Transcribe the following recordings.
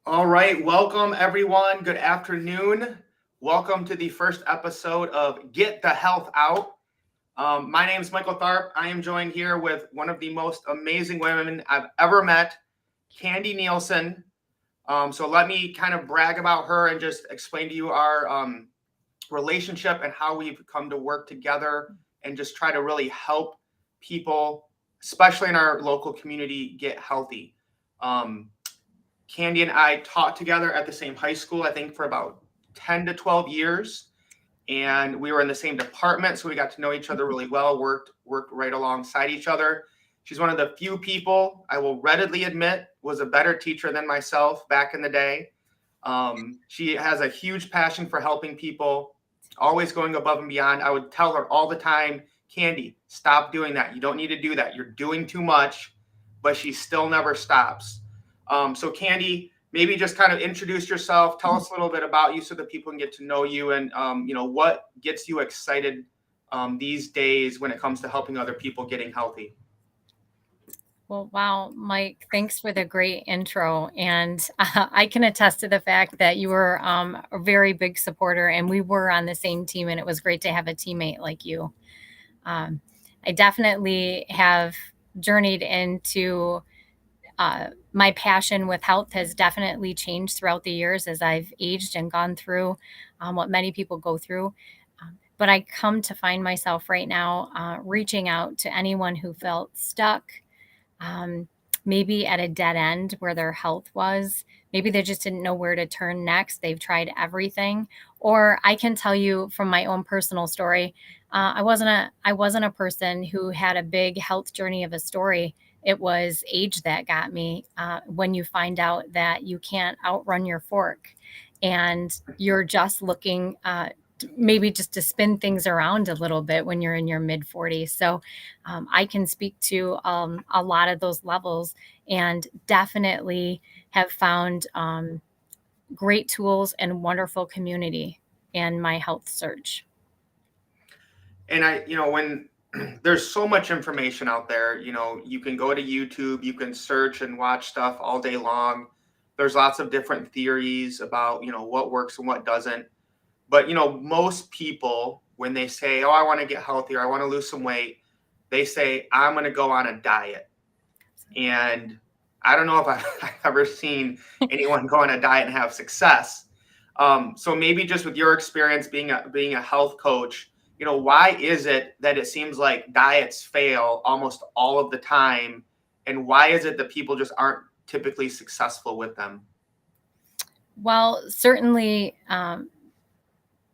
All right, welcome everyone. Good afternoon. Welcome to the first episode of Get the Health Out. My name is Michael Tharp. I am joined here with one of the most amazing women I've ever met, Candi Nielsen. So let me kind of brag about her and just explain to you our relationship and how we've come to work together and just try to really help people, especially in our local community, get healthy. Um, Candi and I taught together at the same high school, I think for about 10 to 12 years. And we were in the same department, so we got to know each other really well, worked right alongside each other. She's one of the few people I will readily admit was a better teacher than myself back in the day. She has a huge passion for helping people, always going above and beyond. I would tell her all the time, Candi, stop doing that. You don't need to do that. You're doing too much, but she still never stops. So Candi, maybe just kind of introduce yourself. Tell us a little bit about you so that people can get to know you and, what gets you excited these days when it comes to helping other people getting healthy. Well, wow, Mike, thanks for the great intro. And I can attest to the fact that you were a very big supporter, and we were on the same team, and it was great to have a teammate like you. Um, I definitely have journeyed into my passion with health has definitely changed throughout the years as I've aged and gone through what many people go through. But I come to find myself right now reaching out to anyone who felt stuck, um, maybe at a dead end where their health was. Maybe they just didn't know where to turn next. They've tried everything. Or I can tell you from my own personal story, I wasn't a person who had a big health journey of a story. It was age that got me. When you find out that you can't outrun your fork, and you're just looking maybe just to spin things around a little bit when you're in your mid 40s. So I can speak to a lot of those levels, and definitely have found great tools and wonderful community in my health search. And when there's so much information out there, you can go to YouTube, you can search and watch stuff all day long. There's lots of different theories about, what works and what doesn't. But, most people, when they say, oh, I want to get healthier, I want to lose some weight, they say, I'm going to go on a diet. And I don't know if I've ever seen anyone go on a diet and have success. So maybe just with your experience being a health coach, why is it that it seems like diets fail almost all of the time? And why is it that people just aren't typically successful with them? Well, certainly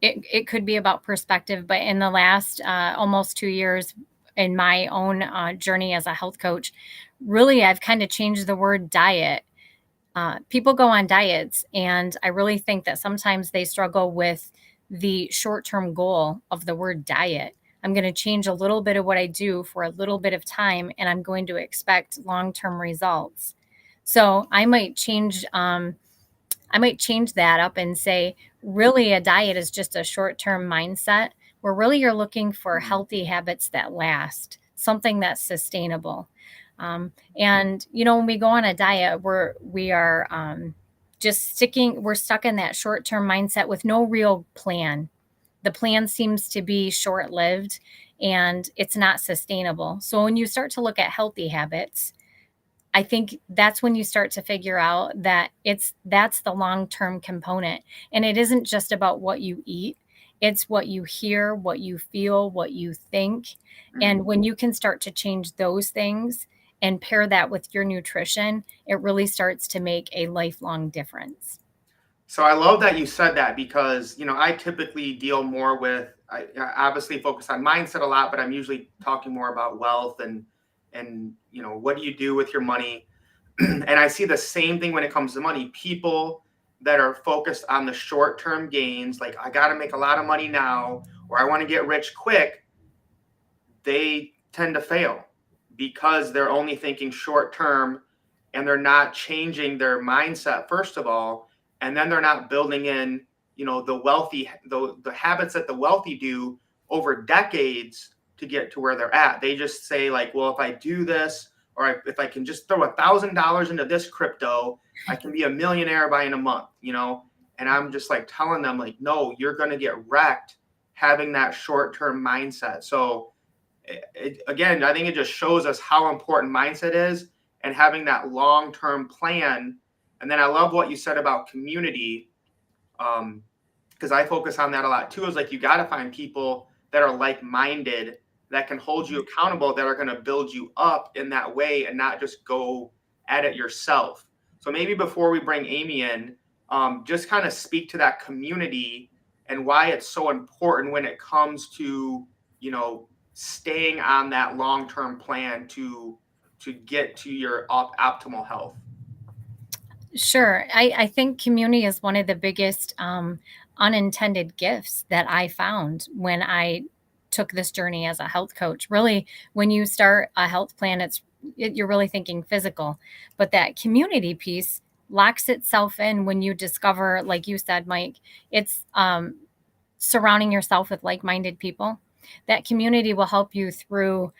it could be about perspective, but in the last almost 2 years in my own journey as a health coach, really I've kind of changed the word diet. People go on diets, and I really think that sometimes they struggle with the short term goal of the word diet. I'm going to change a little bit of what I do for a little bit of time, and I'm going to expect long term results. So I might change that up and say, really, a diet is just a short term mindset where really you're looking for healthy habits that last, something that's sustainable. And when we go on a diet, we are we're stuck in that short term mindset with no real plan. The plan seems to be short lived, and it's not sustainable. So when you start to look at healthy habits, I think that's when you start to figure out that that's the long-term component. And it isn't just about what you eat. It's what you hear, what you feel, what you think. And when you can start to change those things and pair that with your nutrition, it really starts to make a lifelong difference. So I love that you said that because, I typically deal more with, I obviously focus on mindset a lot, but I'm usually talking more about wealth and, what do you do with your money? And I see the same thing when it comes to money. People that are focused on the short-term gains, like I got to make a lot of money now, or I want to get rich quick, they tend to fail because they're only thinking short term and they're not changing their mindset first of all, and then they're not building in the habits that the wealthy do over decades to get to where they're at. They just say like, well, if I do this or if I can just throw $1,000 into this crypto, I can be a millionaire by in a month, And I'm just like telling them like, no, you're going to get wrecked having that short-term mindset. So again, I think it just shows us how important mindset is and having that long-term plan. And then I love what you said about community, because I focus on that a lot too. Is like you got to find people that are like-minded, that can hold you accountable, that are going to build you up in that way and not just go at it yourself. So maybe before we bring Amy in, just kind of speak to that community and why it's so important when it comes to, staying on that long-term plan to get to your optimal health. Sure. I think community is one of the biggest unintended gifts that I found when I took this journey as a health coach. Really, when you start a health plan, you're really thinking physical, but that community piece locks itself in when you discover, like you said, Mike, it's surrounding yourself with like-minded people. That community will help you through,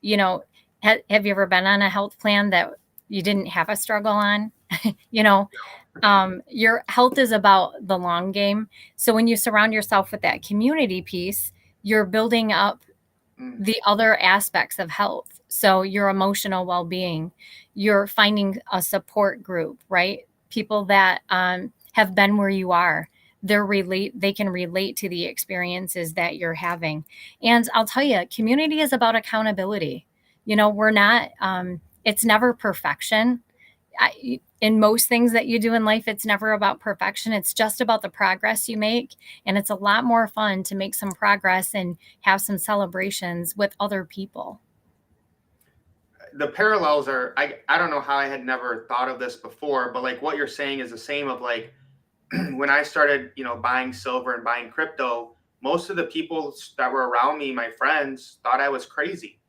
have you ever been on a health plan that you didn't have a struggle on? Your health is about the long game. So when you surround yourself with that community piece, you're building up the other aspects of health. So your emotional well-being, you're finding a support group, right? People that have been where you are. They can relate to the experiences that you're having. And I'll tell you, community is about accountability. We're not, it's never perfection. In most things that you do in life, it's never about perfection. It's just about the progress you make. And it's a lot more fun to make some progress and have some celebrations with other people. The parallels are, I don't know how I had never thought of this before, but like what you're saying is the same of like, when I started, buying silver and buying crypto, most of the people that were around me, my friends, thought I was crazy.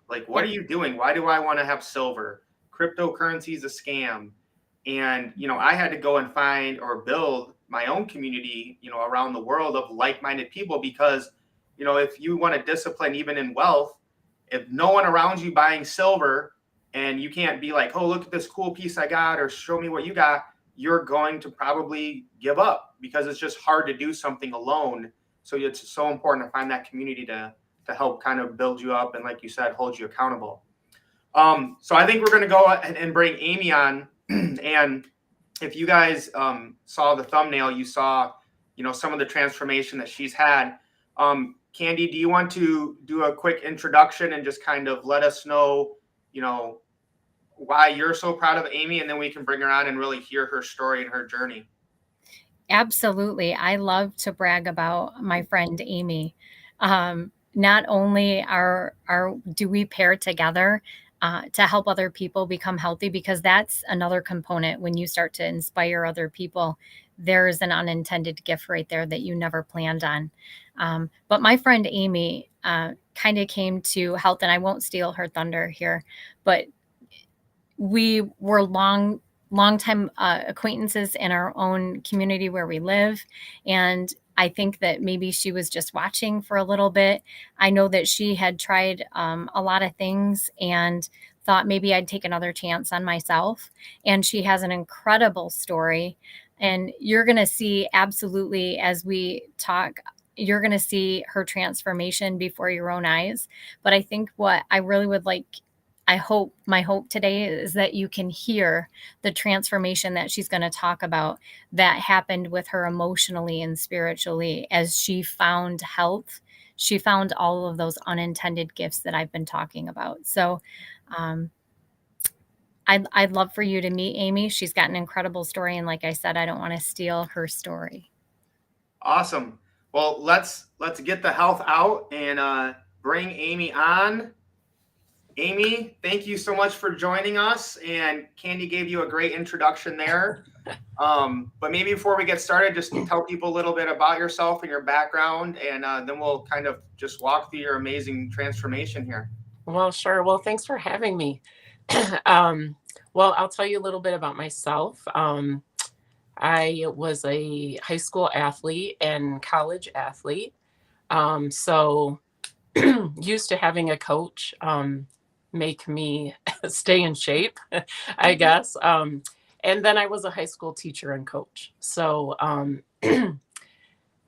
Like, what are you doing? Why do I want to have silver? Cryptocurrency is a scam. And, I had to go and find or build my own community, around the world of like-minded people, because, if you want to discipline even in wealth, if no one around you buying silver and you can't be like, oh, look at this cool piece I got, or show me what you got, you're going to probably give up because it's just hard to do something alone. So it's so important to find that community to help kind of build you up and, like you said, hold you accountable. So I think we're going to go ahead and bring Amy on. And if you guys saw the thumbnail, you saw, some of the transformation that she's had. Candi, do you want to do a quick introduction and just kind of let us know, why you're so proud of Amy, and then we can bring her on and really hear her story and her journey? Absolutely. I love to brag about my friend Amy. Not only do we pair together to help other people become healthy, because that's another component. When you start to inspire other people, there's an unintended gift right there that you never planned on. But my friend Amy kind of came to health, and I won't steal her thunder here, but we were long time acquaintances in our own community where we live. And I think that maybe she was just watching for a little bit. I know that she had tried a lot of things and thought maybe I'd take another chance on myself. And she has an incredible story. And you're going to see, absolutely, as we talk, you're going to see her transformation before your own eyes. But I think what I really would like, my hope today is that you can hear the transformation that she's going to talk about that happened with her emotionally and spiritually as she found health. She found all of those unintended gifts that I've been talking about. So I'd love for you to meet Amy. She's got an incredible story. And like I said, I don't want to steal her story. Awesome. Well, let's get the health out and bring Amy on. Amy, thank you so much for joining us. And Candi gave you a great introduction there. But maybe before we get started, just tell people a little bit about yourself and your background, and then we'll kind of just walk through your amazing transformation here. Well, sure. Well, thanks for having me. Well, I'll tell you a little bit about myself. I was a high school athlete and college athlete. So used to having a coach. make me stay in shape, I guess. And then I was a high school teacher and coach. So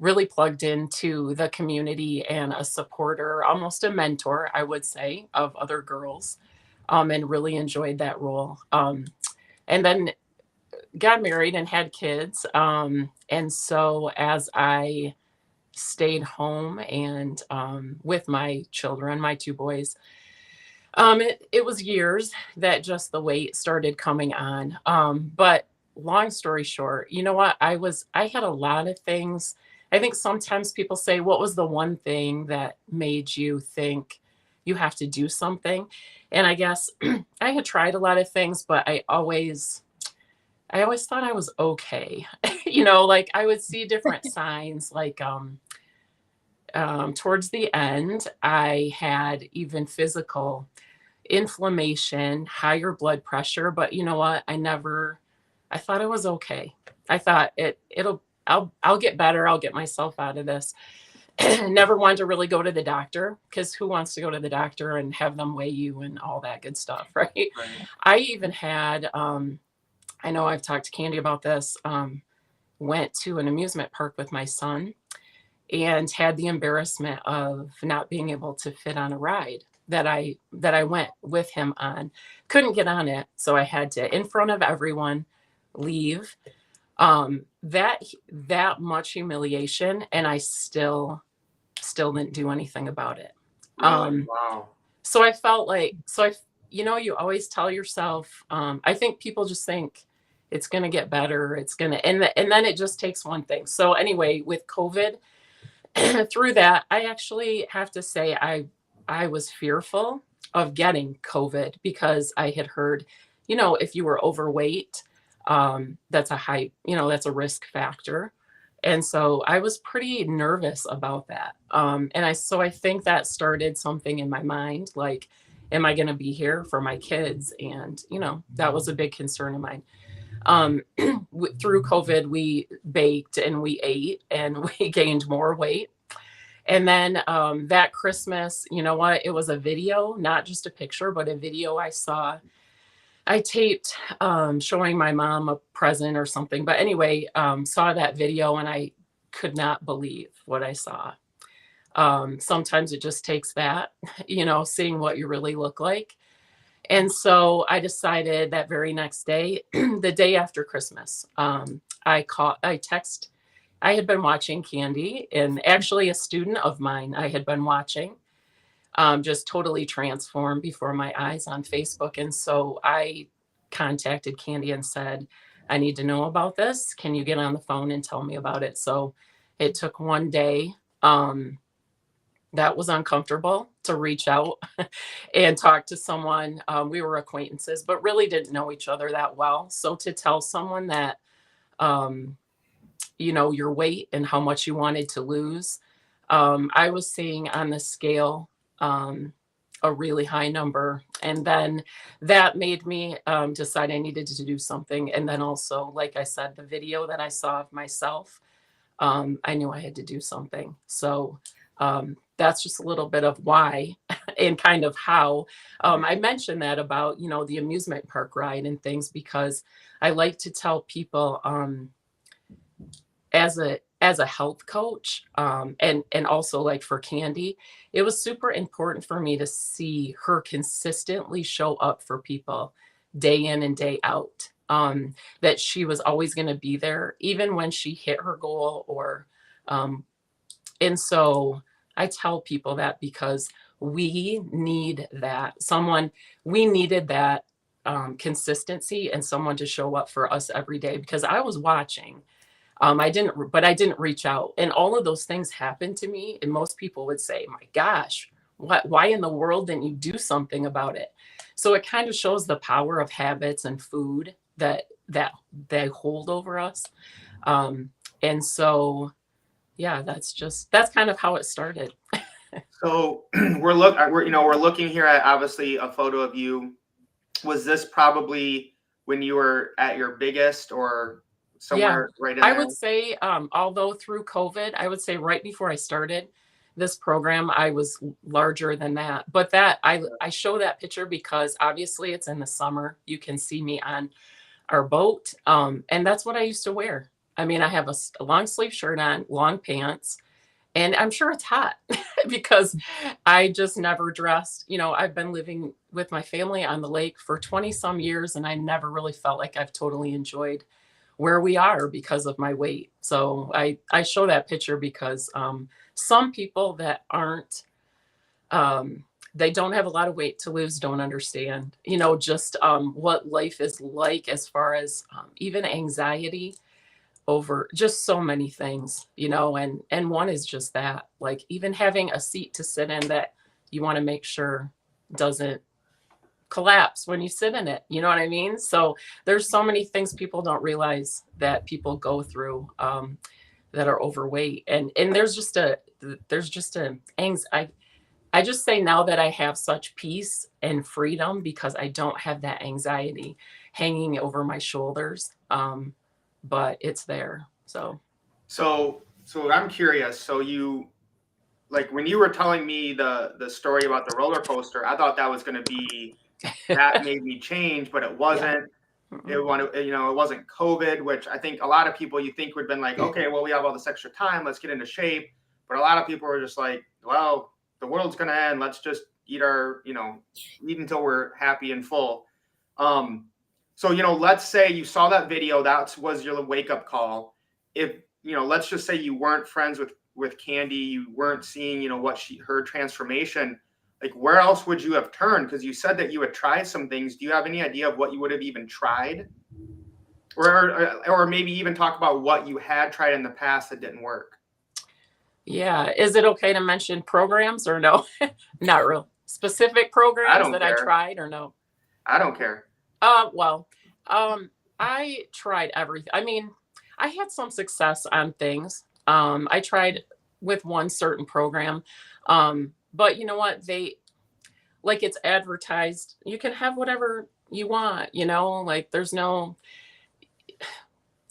really plugged into the community and a supporter, almost a mentor, I would say, of other girls, and really enjoyed that role. And then got married and had kids. And so as I stayed home and with my children, my two boys, it was years that just the weight started coming on. But long story short, you know what? I had a lot of things. I think sometimes people say, what was the one thing that made you think you have to do something? And I guess I had tried a lot of things, but I always thought I was okay. Like I would see different signs, like towards the end, I had even physical inflammation, higher blood pressure, but you know what? I thought I was okay. I thought I'll get better. I'll get myself out of this. Never wanted to really go to the doctor, because who wants to go to the doctor and have them weigh you and all that good stuff, right? Right. I even had, I know I've talked to Candi about this, went to an amusement park with my son and had the embarrassment of not being able to fit on a ride that I went with him on. Couldn't get on it, so I had to, in front of everyone, leave. That much humiliation, and I still didn't do anything about it. Really? Wow. So I felt like, you always tell yourself, I think people just think it's going to get better. It's going to, and then it just takes one thing. So anyway, with COVID, through that, I actually have to say, I was fearful of getting COVID, because I had heard, if you were overweight, that's a high, that's a risk factor. And so I was pretty nervous about that. So I think that started something in my mind, like, am I going to be here for my kids? And, that was a big concern of mine. Through COVID, we baked and we ate and we gained more weight. And then that Christmas, you know what? It was a video, not just a picture, but a video I saw. I taped showing my mom a present or something. But anyway, saw that video and I could not believe what I saw. Sometimes it just takes that, seeing what you really look like. And so I decided that very next day, the day after Christmas, I had been watching Candi, and actually a student of mine I had been watching, just totally transformed before my eyes on Facebook. And so I contacted Candi and said, I need to know about this. Can you get on the phone and tell me about it? So it took one day. That was uncomfortable to reach out and talk to someone. We were acquaintances, but really didn't know each other that well. So to tell someone that, your weight and how much you wanted to lose, I was seeing on the scale a really high number. And then that made me decide I needed to do something. And then also, like I said, the video that I saw of myself, I knew I had to do something. So that's just a little bit of why and kind of how I mentioned that about, the amusement park ride and things, because I like to tell people as a health coach, and also like for Candi, it was super important for me to see her consistently show up for people day in and day out, that she was always going to be there, even when she hit her goal or, and so I tell people that because we need that. We needed that consistency and someone to show up for us every day, because I was watching. I didn't reach out. And all of those things happened to me. And most people would say, my gosh, why in the world didn't you do something about it? So it kind of shows the power of habits and food that they hold over us. And so, yeah, that's kind of how it started. So we're looking here at obviously a photo of you. Was this probably when you were at your biggest, or somewhere right in there? I would say, although through COVID, I would say right before I started this program, I was larger than that. But that I show that picture because obviously it's in the summer. You can see me on our boat. And that's what I used to wear. I mean, I have a long sleeve shirt on, long pants, and I'm sure it's hot because I just never dressed. You know, I've been living with my family on the lake for 20 some years, and I never really felt like I've totally enjoyed where we are because of my weight. So I show that picture because some people that aren't, they don't have a lot of weight to lose, don't understand, you know, just what life is like as far as even anxiety over just so many things, you know, and one is just that, like even having a seat to sit in that you want to make sure doesn't collapse when you sit in it, you know what I mean? So there's so many things people don't realize that people go through that are overweight, and there's just a I just say now that I have such peace and freedom because I don't have that anxiety hanging over my shoulders. But it's there. So I'm curious. So you, like, when you were telling me the story about the roller coaster, I thought that was going to be that made me change, but it wasn't. yeah. It wanted, you know, it wasn't COVID, which I think a lot of people you think would have been like, okay, well, we have all this extra time, let's get into shape. But a lot of people were just like, well, the world's gonna end. Let's just eat our, you know, eat until we're happy and full. So, you know, let's say you saw that video, that was your wake up call. If, you know, let's just say you weren't friends with Candi, you weren't seeing, you know, her transformation. Like, where else would you have turned? Because you said that you had tried some things. Do you have any idea of what you would have even tried? Or maybe even talk about what you had tried in the past that didn't work? Yeah. Is it okay to mention programs or no? Not real specific programs that I tried or no? I don't care. Well, I tried everything. I mean, I had some success on things. I tried with one certain program. But you know what? Like it's advertised, you can have whatever you want, you know, like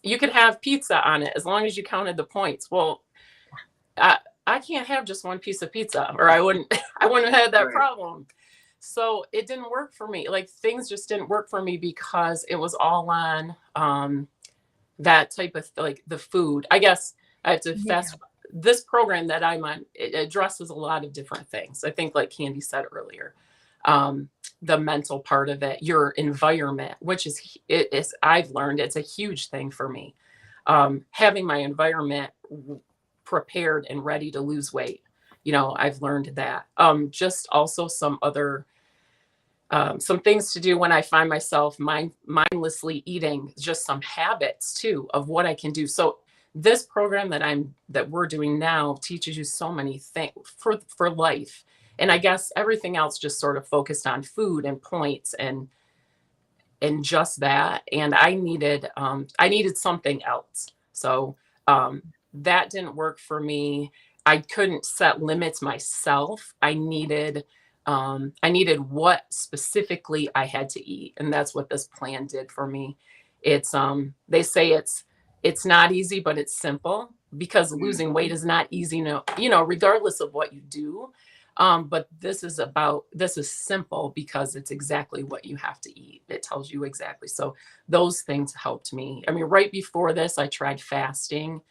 you could have pizza on it as long as you counted the points. Well, I can't have just one piece of pizza or I wouldn't have had that problem. So it didn't work for me. Like things just didn't work for me because it was all on that type of like the food. I guess I have to this program that I'm on, it addresses a lot of different things. I think like Candi said earlier, the mental part of it, your environment, which is I've learned it's a huge thing for me. Having my environment prepared and ready to lose weight. You know, I've learned that. Just also some other some things to do when I find myself mindlessly eating, just some habits too of what I can do. So this program that we're doing now teaches you so many things for life. And I guess everything else just sort of focused on food and points and just that. And I needed something else. So that didn't work for me. I couldn't set limits myself. I needed what specifically I had to eat. And that's what this plan did for me. It's they say it's not easy, but it's simple because losing weight is not easy, you know, regardless of what you do. But this is simple because it's exactly what you have to eat. It tells you exactly. So those things helped me. I mean, right before this, I tried fasting.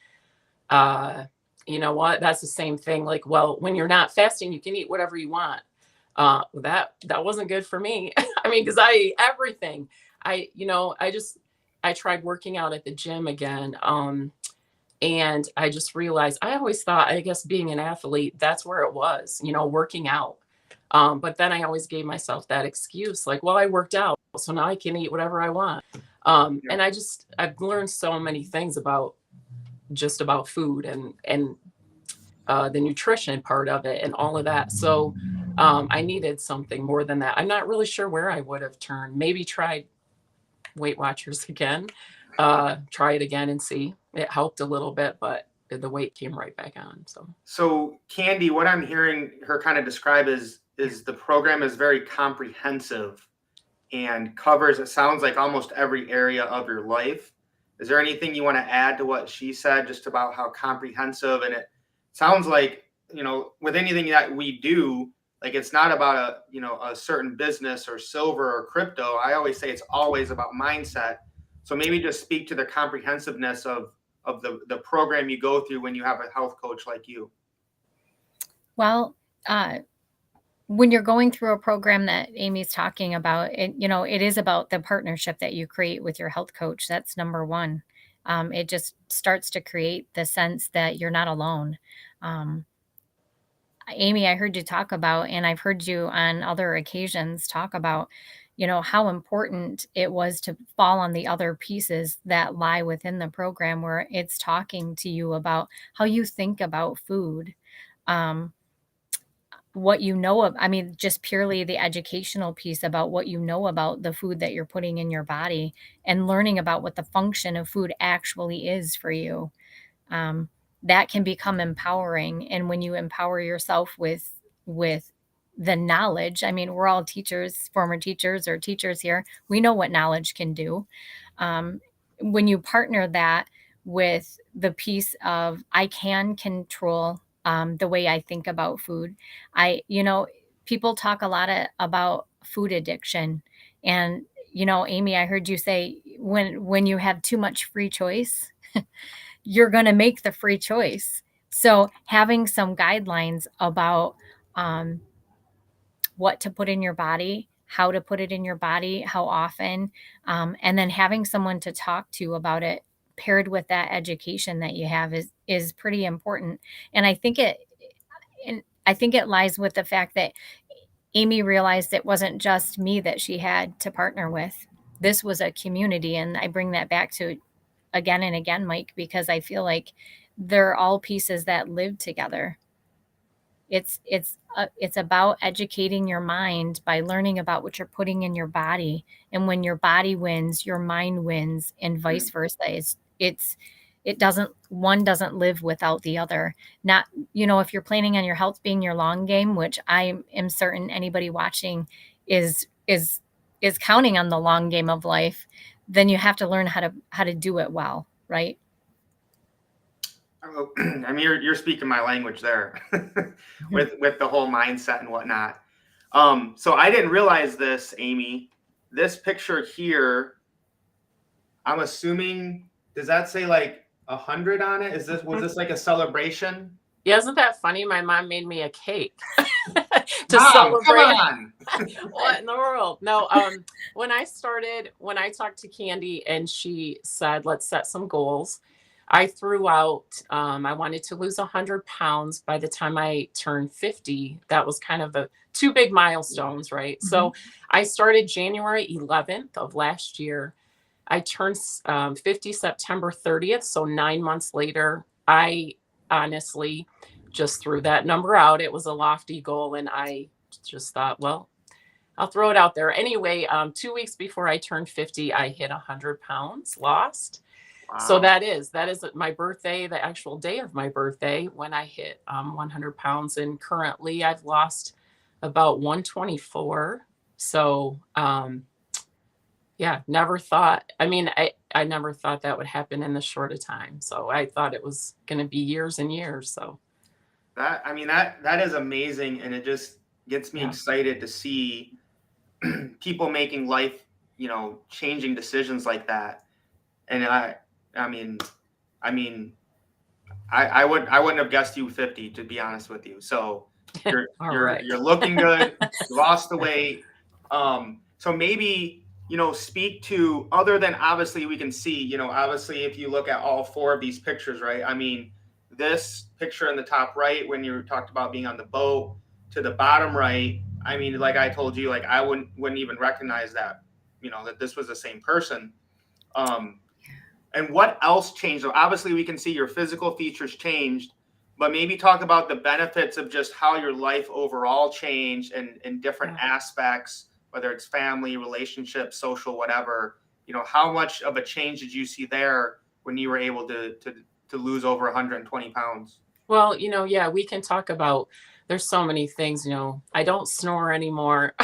You know what? That's the same thing. Like, well, when you're not fasting, you can eat whatever you want. That wasn't good for me. I mean, because I ate everything. I tried working out at the gym again. And I just realized I always thought, I guess being an athlete, that's where it was, you know, working out. But then I always gave myself that excuse, like, well, I worked out, so now I can eat whatever I want. And I've learned so many things about food and the nutrition part of it and all of that. So I needed something more than that. I'm not really sure where I would have turned. Maybe tried Weight Watchers again. Try it again and see. It helped a little bit, but the weight came right back on. So Candi, what I'm hearing her kind of describe is the program is very comprehensive and covers, it sounds like, almost every area of your life. Is there anything you want to add to what she said just about how comprehensive? And it sounds like with anything that we do, like it's not about a certain business or silver or crypto. I always say it's always about mindset. So maybe just speak to the comprehensiveness of the program you go through when you have a health coach like you. Well, when you're going through a program that Amy's talking about, it is about the partnership that you create with your health coach. That's number one. It just starts to create the sense that you're not alone. Amy, I heard you talk about, and I've heard you on other occasions talk about, how important it was to fall on the other pieces that lie within the program, where it's talking to you about how you think about food. What just purely the educational piece about what you know about the food that you're putting in your body, and learning about what the function of food actually is for you. That can become empowering. And when you empower yourself with the knowledge, we're all teachers, former teachers or teachers here. We know what knowledge can do. When you partner that with the piece of, I can control the way I think about food. People talk a lot about food addiction. And, Amy, I heard you say when you have too much free choice, you're going to make the free choice. So having some guidelines about what to put in your body, how to put it in your body, how often, and then having someone to talk to about it, paired with that education that you have, is pretty important. And I think it lies with the fact that Amy realized it wasn't just me that she had to partner with. This was a community. And I bring that back to again and again, Mike, because I feel like they're all pieces that live together. It's about educating your mind by learning about what you're putting in your body. And when your body wins, your mind wins, and vice versa. One doesn't live without the other. Not, if you're planning on your health being your long game, which I am certain anybody watching is counting on the long game of life, then you have to learn how to do it well, right? You're speaking my language there with the whole mindset and whatnot. So I didn't realize this, Amy. This picture here, I'm assuming, does that say like 100 on it? Was this like a celebration? Yeah, isn't that funny? My mom made me a cake to Mom, celebrate. come on. What in the world? No, when I talked to Candi and she said, let's set some goals, I threw out, I wanted to lose 100 pounds by the time I turned 50. That was kind of the two big milestones, right? Mm-hmm. So I started January 11th of last year. I turned 50 September 30th. So 9 months later, I honestly just threw that number out. It was a lofty goal. And I just thought, well, I'll throw it out there. Anyway, 2 weeks before I turned 50, I hit 100 pounds lost. Wow. So that is my birthday, the actual day of my birthday, when I hit 100 pounds. And currently I've lost about 124. So, yeah, never thought. I never thought that would happen in this short a time. So I thought it was going to be years and years. So that is amazing. And it just gets me excited to see people making life, changing decisions like that. And I wouldn't have guessed you 50, to be honest with you. So you're looking good. You lost the weight. So maybe, speak to, other than, obviously we can see, obviously if you look at all four of these pictures, right? This picture in the top right, when you talked about being on the boat, to the bottom right, like I told you, like I wouldn't even recognize that, that this was the same person. And what else changed? So obviously we can see your physical features changed, but maybe talk about the benefits of just how your life overall changed and in different aspects, whether it's family, relationships, social, whatever. How much of a change did you see there when you were able to lose over 120 pounds? Well, we can talk about, there's so many things, I don't snore anymore,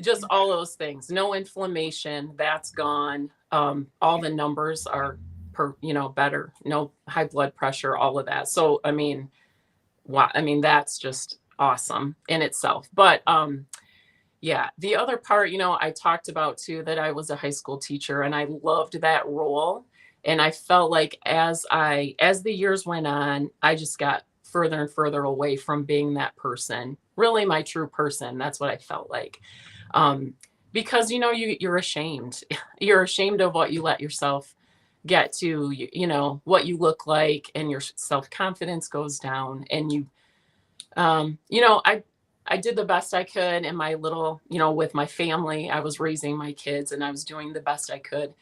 just all those things. No inflammation, that's gone. All the numbers are better, no high blood pressure, all of that. So, I mean, wow, I mean, that's just awesome in itself. But yeah, the other part, I talked about too, that I was a high school teacher and I loved that role. And I felt like as the years went on, I just got further and further away from being that person, really my true person. That's what I felt like. Um, because, you're ashamed. You're ashamed of what you let yourself get to, what you look like, and your self-confidence goes down. And I did the best I could in my little, with my family. I was raising my kids and I was doing the best I could,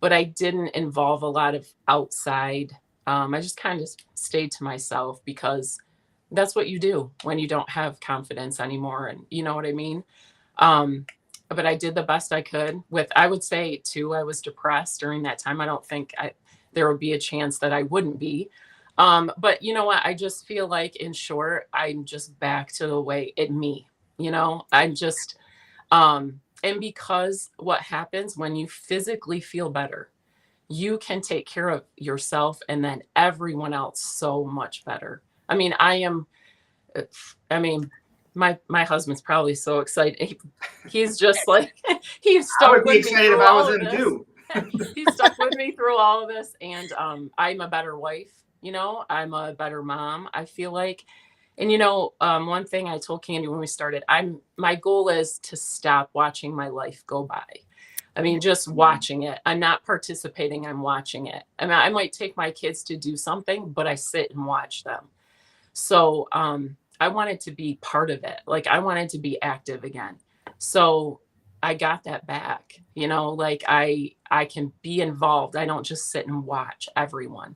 but I didn't involve a lot of outside. I just kind of stayed to myself because that's what you do when you don't have confidence anymore. And you know what I mean? But I did the best I could with, I would say too, I was depressed during that time. I don't think there would be a chance that I wouldn't be. But you know what? I just feel like, in short, I'm just back to the way I'm just, and because what happens when you physically feel better, you can take care of yourself and then everyone else so much better. I mean, I mean, my husband's probably so excited. He's just like, he's I stuck would be with me excited if through I all was of in this. too. He's stuck with me through all of this. And I'm a better wife, I'm a better mom, I feel like. And one thing I told Candi when we started, my goal is to stop watching my life go by. I mean, just watching it. I'm not participating, I'm watching it. I mean, I might take my kids to do something, but I sit and watch them. So I wanted to be part of it. Like, I wanted to be active again. So I got that back, like I can be involved. I don't just sit and watch everyone.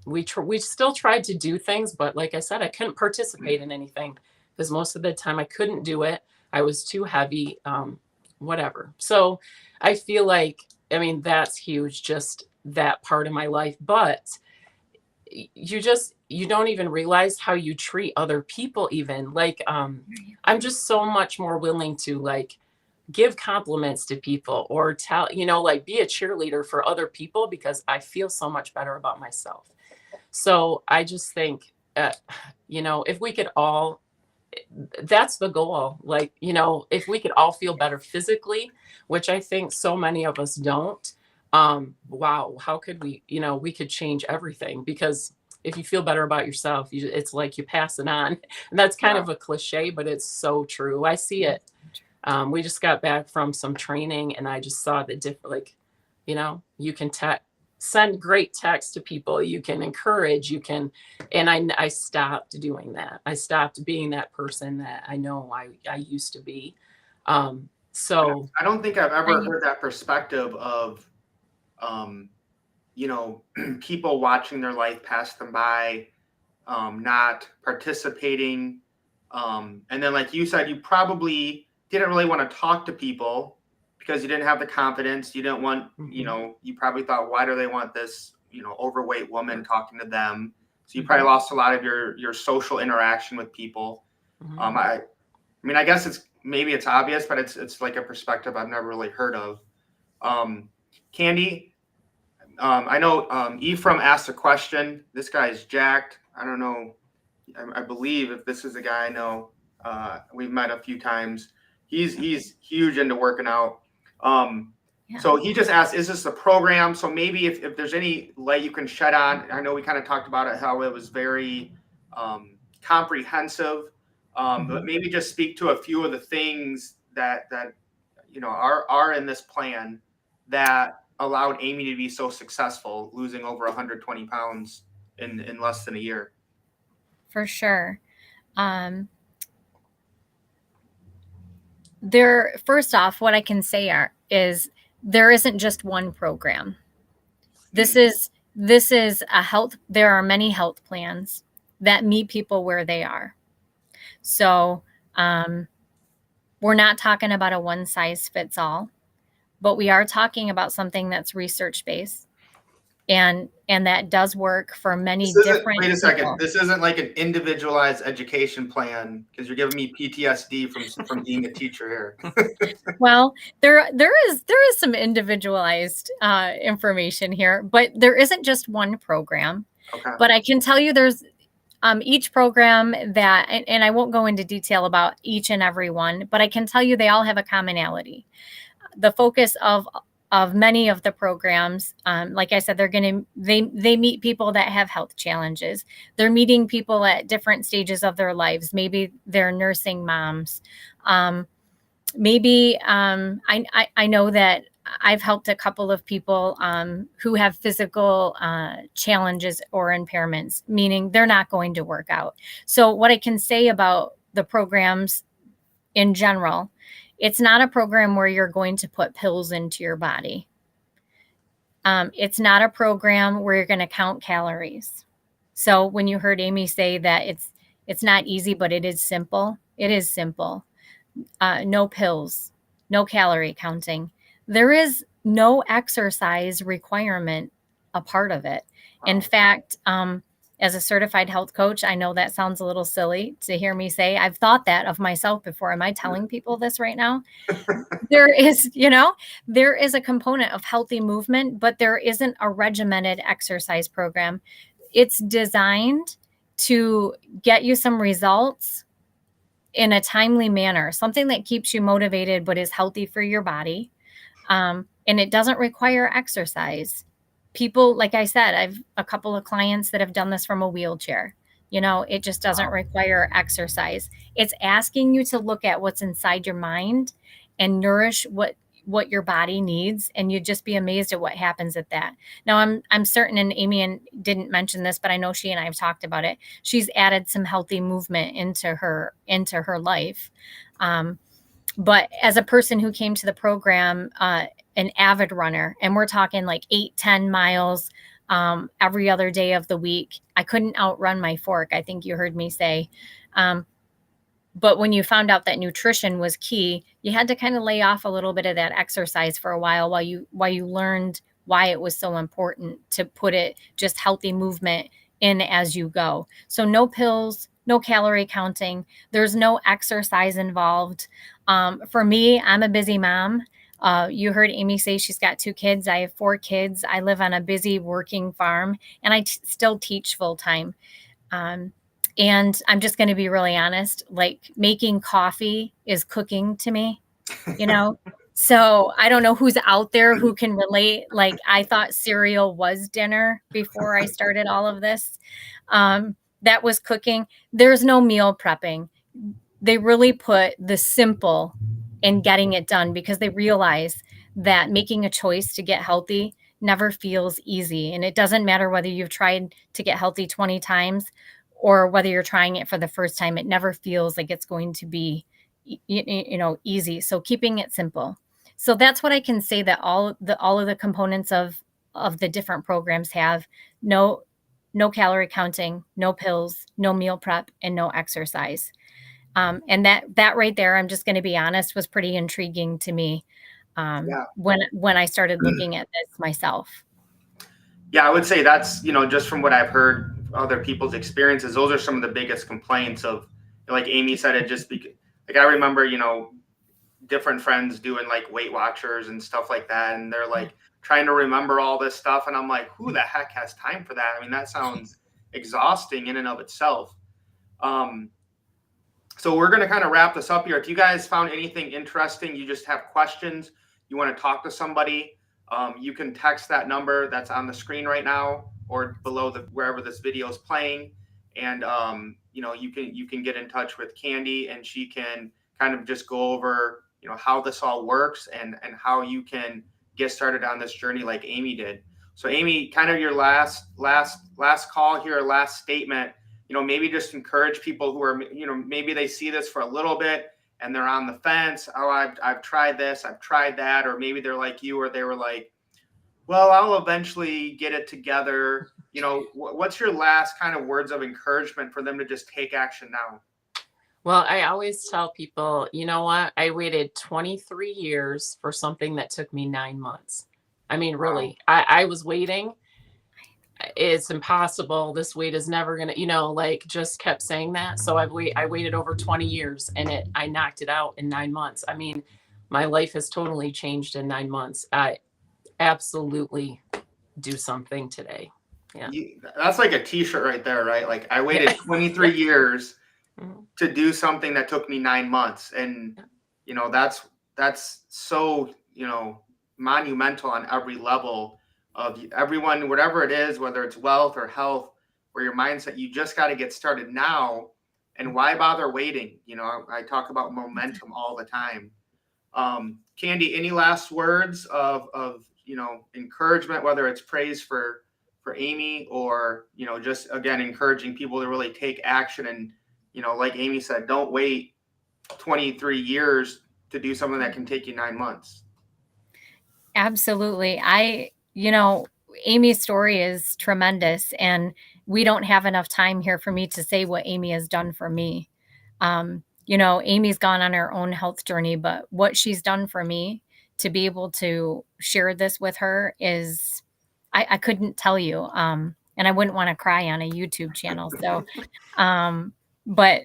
We still tried to do things, but like I said, I couldn't participate in anything because most of the time I couldn't do it. I was too heavy, whatever. So I feel like, I mean, that's huge, just that part of my life. But you don't even realize how you treat other people, even like, I'm just so much more willing to like give compliments to people or tell, like be a cheerleader for other people because I feel so much better about myself. So I just think, if we could all, that's the goal. Like, if we could all feel better physically, which I think so many of us don't, wow, how could we could change everything, because if you feel better about yourself, it's like you pass it on. And that's kind of a cliche, but it's so true. I see it. We just got back from some training and I just saw the different, like, you can send great text to people, you can encourage, and I stopped doing that. I stopped being that person that I know I used to be. So I don't think I've ever heard that perspective of, people watching their life pass them by, not participating. And then, like you said, you probably didn't really want to talk to people because you didn't have the confidence. You didn't want, you probably thought, why do they want this, overweight woman talking to them? So you probably lost a lot of your social interaction with people. I mean, I guess maybe it's obvious, but it's like a perspective I've never really heard of. Candi, I know Ephraim asked a question. This guy's jacked. I don't know. I believe if this is a guy I know, we've met a few times. He's huge into working out. So he just asked, is this a program? So maybe if there's any light you can shed on, I know we kind of talked about it, how it was very comprehensive, but maybe just speak to a few of the things that are in this plan that allowed Amy to be so successful, losing over 120 pounds in less than a year. For sure. First off, what I can say is there isn't just one program. This is a health. There are many health plans that meet people where they are. So we're not talking about a one size fits all, but we are talking about something that's research based. And that does work for many This isn't, different wait a second. people. This isn't like an individualized education plan because you're giving me PTSD from being a teacher here. Well, there is some individualized information here, but there isn't just one program. Okay. But I can tell you there's each program that, and I won't go into detail about each and every one, but I can tell you they all have a commonality. The focus of many of the programs, like I said, they meet people that have health challenges. They're meeting people at different stages of their lives. Maybe they're nursing moms. Maybe I know that I've helped a couple of people who have physical challenges or impairments, meaning they're not going to work out. So what I can say about the programs in general, it's not a program where you're going to put pills into your body. It's not a program where you're going to count calories. So when you heard Amy say that it's not easy, but it is simple. It is simple. No pills, no calorie counting. There is no exercise requirement a part of it. In fact, as a certified health coach, I know that sounds a little silly to hear me say. I've thought that of myself before. Am I telling people this right now? There is a component of healthy movement, but there isn't a regimented exercise program. It's designed to get you some results in a timely manner, something that keeps you motivated but is healthy for your body. And it doesn't require exercise. People, like I said, I've a couple of clients that have done this from a wheelchair. It just doesn't require exercise. It's asking you to look at what's inside your mind and nourish what your body needs, and you'd just be amazed at what happens at that. Now, I'm certain, and Amy didn't mention this, but I know she and I have talked about it. She's added some healthy movement into her life. But as a person who came to the program, an avid runner, and we're talking like 8-10 miles every other day of the week, I couldn't outrun my fork, I think you heard me say. But when you found out that nutrition was key, you had to kind of lay off a little bit of that exercise for a while you learned why it was so important to put it just healthy movement in as you go. So no pills, no calorie counting. There's no exercise involved. For me, I'm a busy mom. You heard Amy say she's got 2 kids. I have 4 kids. I live on a busy working farm, and I still teach full time. And I'm just going to be really honest, like making coffee is cooking to me, So I don't know who's out there who can relate. Like I thought cereal was dinner before I started all of this. That was cooking. There's no meal prepping. They really put the simple in getting it done because they realize that making a choice to get healthy never feels easy. And it doesn't matter whether you've tried to get healthy 20 times or whether you're trying it for the first time. It never feels like it's going to be, easy. So keeping it simple. So that's what I can say that all of the components of the different programs have. No calorie counting, no pills, no meal prep, and no exercise. And that right there, I'm just going to be honest, was pretty intriguing to me when I started looking at this myself. Yeah, I would say that's, just from what I've heard other people's experiences, those are some of the biggest complaints of, like Amy said, it just like I remember, different friends doing like Weight Watchers and stuff like that. And they're like trying to remember all this stuff. And I'm like, who the heck has time for that? I mean, that sounds exhausting in and of itself. So we're going to kind of wrap this up here. If you guys found anything interesting, you just have questions, you want to talk to somebody, you can text that number that's on the screen right now or below wherever this video is playing. And, you can get in touch with Candi and she can kind of just go over, how this all works and how you can get started on this journey like Amy did. So Amy, kind of your last call here, last statement, maybe just encourage people who are, maybe they see this for a little bit and they're on the fence. Oh, I've tried this, I've tried that. Or maybe they're like you, or they were like, well, I'll eventually get it together. What's your last kind of words of encouragement for them to just take action now? Well, I always tell people, you know what? I waited 23 years for something that took me 9 months. I mean, really, I was waiting it's impossible. This weight is never gonna, like just kept saying that. So I waited over 20 years and I knocked it out in 9 months. I mean, my life has totally changed in 9 months. I absolutely do something today. Yeah. That's like a t-shirt right there, right? Like I waited Yeah. 23 years Mhm. to do something that took me 9 months. And, that's so, monumental on every level of everyone, whatever it is, whether it's wealth or health or your mindset, you just got to get started now. And why bother waiting? I talk about momentum all the time. Candi, any last words of encouragement, whether it's praise for Amy or, just again, encouraging people to really take action and, like Amy said, don't wait 23 years to do something that can take you 9 months. Absolutely. Amy's story is tremendous, and we don't have enough time here for me to say what Amy has done for me. Amy's gone on her own health journey, but what she's done for me to be able to share this with her is, I couldn't tell you. And I wouldn't want to cry on a YouTube channel. So, but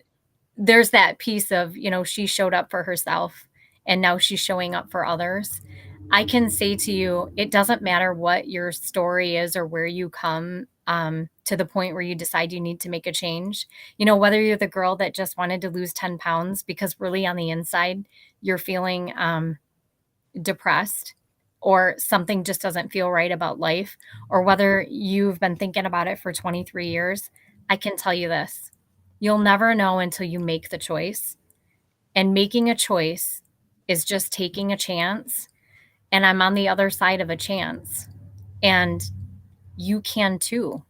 there's that piece of, she showed up for herself and now she's showing up for others. I can say to you, it doesn't matter what your story is or where you come to the point where you decide you need to make a change. Whether you're the girl that just wanted to lose 10 pounds because really on the inside, you're feeling depressed or something just doesn't feel right about life, or whether you've been thinking about it for 23 years, I can tell you this. You'll never know until you make the choice. And making a choice is just taking a chance. And I'm on the other side of a chance. And you can too.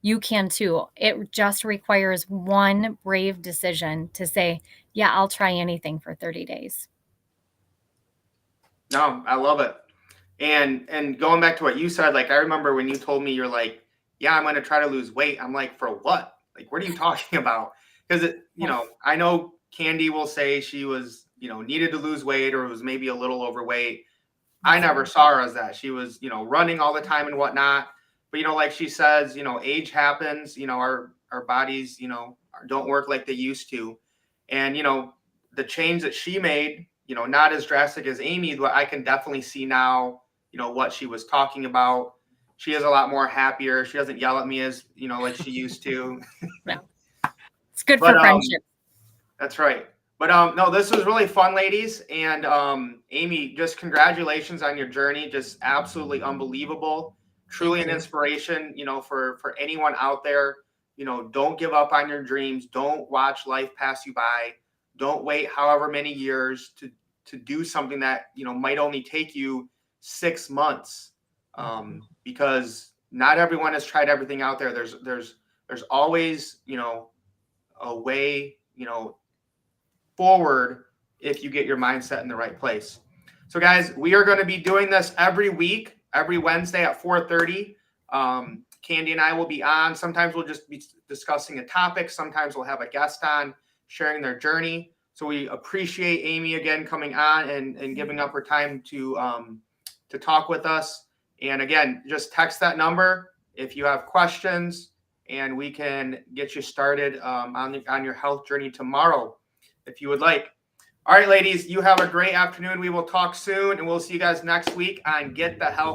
You can too. It just requires one brave decision to say, yeah, I'll try anything for 30 days. No, I love it. And going back to what you said, like I remember when you told me you're like, yeah, I'm going to try to lose weight. I'm like, for what? Like, what are you talking about? Because I know Candi will say she was, needed to lose weight or was maybe a little overweight. I never saw her as that. She was, running all the time and whatnot. But like she says, age happens. Our bodies, don't work like they used to. And the change that she made, not as drastic as Amy, but I can definitely see now, what she was talking about. She is a lot more happier. She doesn't yell at me as like she used to. No. It's good But for friendship. that's right. But no, this was really fun, ladies. And Amy, just congratulations on your journey. Just absolutely unbelievable. Truly an inspiration, for anyone out there. Don't give up on your dreams. Don't watch life pass you by. Don't wait however many years to do something that might only take you 6 months. Because not everyone has tried everything out there. There's always a way forward if you get your mindset in the right place. So guys, we are going to be doing this every week, every Wednesday at 4:30. Candi and I will be on. Sometimes we'll just be discussing a topic. Sometimes we'll have a guest on sharing their journey. So we appreciate Amy again coming on and giving up her time to talk with us. And again, just text that number if you have questions, and we can get you started on your health journey tomorrow, if you would like. All right, ladies, you have a great afternoon. We will talk soon, and we'll see you guys next week on Get the Health